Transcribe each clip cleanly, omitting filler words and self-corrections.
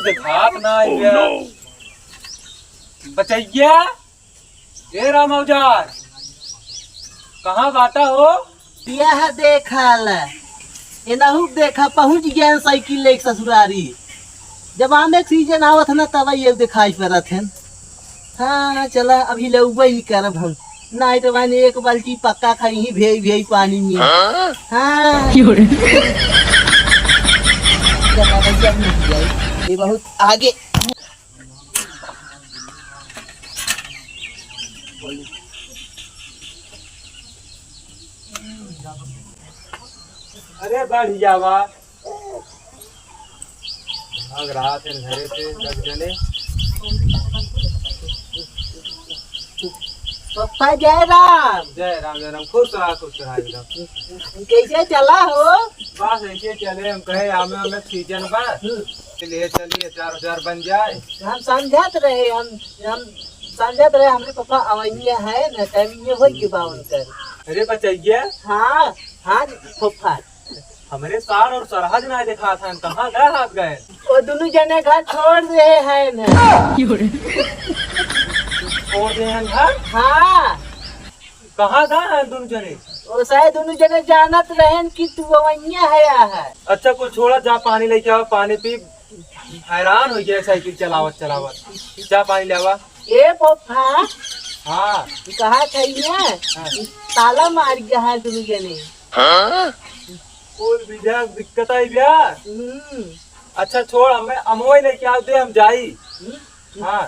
दिखात ना बचैया ए राम औजार कहाँ बाटा हो? यह देखा एनहु देखा पहुंच गया साइकिल ले ससुरारी। जब आने सीजन आवत ना तब ये दिखाई पड़त है। हाँ चला अभी ले ही करब हम नहीं तो मैंने एक बाल्टी पक्का खड़ी ही भेज भेज पानी में। हाँ ये बहुत आगे अरे बढ़ जावा भाग रहा थे घरे से लग जने। पप्पा जय राम। जय राम जय राम। खुश रहा एकदम। कैसे चला हो? बस ऐसे चले हम कहे आमे हमें सीजन बा चलिए चलिए 4,000 बन जाए। हम समझत रहे हमरे पापा अवैया है ना टाइम ये हो के बावन कर। अरे बचैया हाँ हाँ पप्पा हमारे सार और सरहद ना देखा था कहाँ गए हाथ गए? वो दोनों जने घर छोड़ रहे हैं ना। छोड़ रहे हैं घर? हाँ कहाँ गए हैं दोनों जने? वो शायद दोनों जने जानत रहे कि तू अवैया है। अच्छा कुछ छोड़ा जा पानी लेके आओ पानी पी। हैरान हो गया साइकिल चलावत जा पानी ले आवा। ए पप्पा हाँ कहा था ताला मार गया है दोनों जने। कोई विधा दिक्कत आई भैया। अच्छा छोड़ हमें अमोई लेके आओ दे हम जाई। हाँ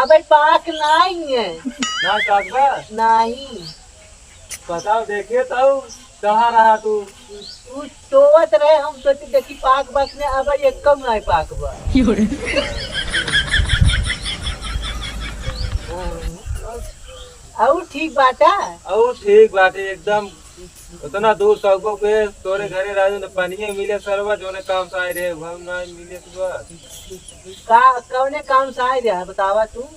अब पाक नहीं है ना कागबा नहीं बताओ देखे तो कहाँ रहा तू तोवत रहे हम सोचे देखी पाक बस ने अब एक कम नहीं पाक बा। और ठीक बाटा और ठीक बाटे एकदम उतना दूर सबको के तोरे घरे राजू ने पानी मिले सरवा जोने काम से आए रहे हम ना मिले का कौने काम से आए रहे बतावा तू।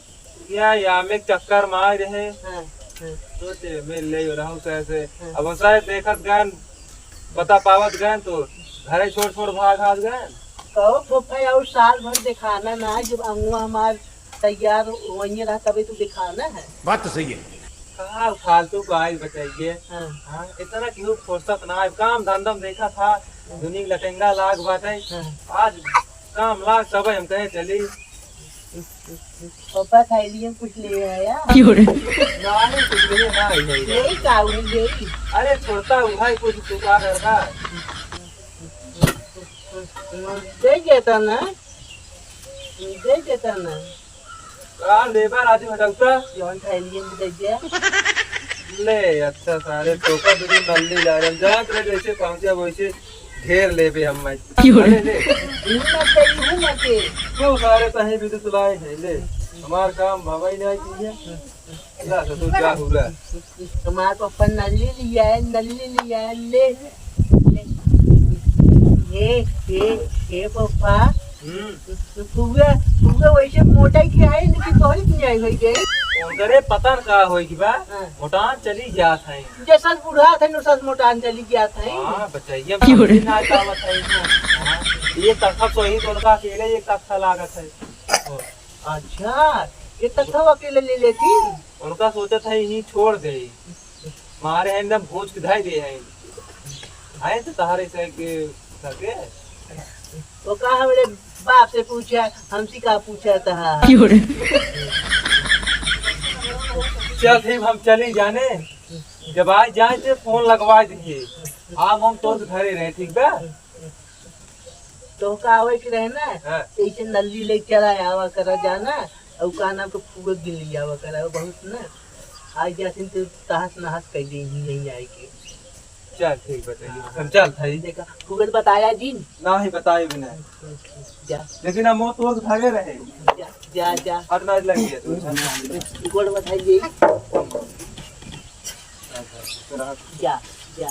या में चक्कर मार रहे। हाँ, सोचे मैं ले रहा हूँ कैसे अब शायद देखत गए पता पावत गए तो घरे छोड़ भाग हाथ गए। कहो पप्पा और साल भर दिखाना ना जब अंगुआ हमार तैयार वही रहा तभी तो दिखाना है। बात तो सही है। कहाँ फालतू को आज बताइए। हाँ। हाँ इतना क्यों फुर्सत ना है काम धंधा देखा था दुनिया लटेंगा लाग बाटे। हाँ। आज काम लाग सब हम कहे चली। पापा खाई लिए कुछ ले आया नहीं कुछ नहीं ना यही काऊ यही। अरे छोड़ता भाई कुछ दुकान का दे देता ना दे देता ना कार लेबर आदमी हटाऊता यौन खाई लिए दे दिया ले। अच्छा सारे टोका बिल्कुल नल्ली जा रहे हैं जहाँ तरह जैसे पहुँचे वैसे घेर ले भी हम ले क्यों सारे कहीं भी तो लाए हैं ले हमार काम भावा ही नहीं चाहिए। ला तो तू क्या हुआ हमारे पापा नली लिया है ले ये पापा पूरा वैसे मोटाई की है लेकिन थोड़ी नहीं आई हुई गई। उधरे पता न का होई की बा मोटान चली जात है जैसा बूढ़ा थे न सस मोटान चली गया था। हां बचैया ना तावत है ये तखत तो ही तोड़का अकेले एक तखत लागत है। अच्छा ये तखत अकेले ले लेती उनका सोचा था यही छोड़ दे मारे हैं एकदम भोज किधाई दे हैं आए तो सहारे से के सके वो कहा मेरे बाप से पूछा हमसे का पूछा था। चल ठीक हम चले जाने जब आज जाए तो फोन लगवा दीजिए आप हम तो घरे रहे ठीक बा। तो का आवे के रहे ना ऐसे नल्ली ले चला आवा करा जाना और का नाम को पूरा गिन लिया आवा करा बहुत ना आज जासिन तो तहस नहस कर दी नहीं आएगी। चल ठीक बताइए हम चल भाई देखा गूगल बताया जी ना ही बताए बिना जा लेकिन हम तो भागे रहे जा जा अदनाज लग गया गूगल बताइए जा जा।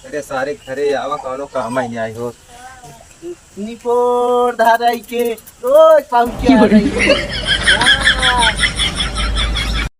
अरे सारे घरे आवा कौनो काम ही नहीं आई हो निपोर धाराई के रोज पहुंचे आ रही है।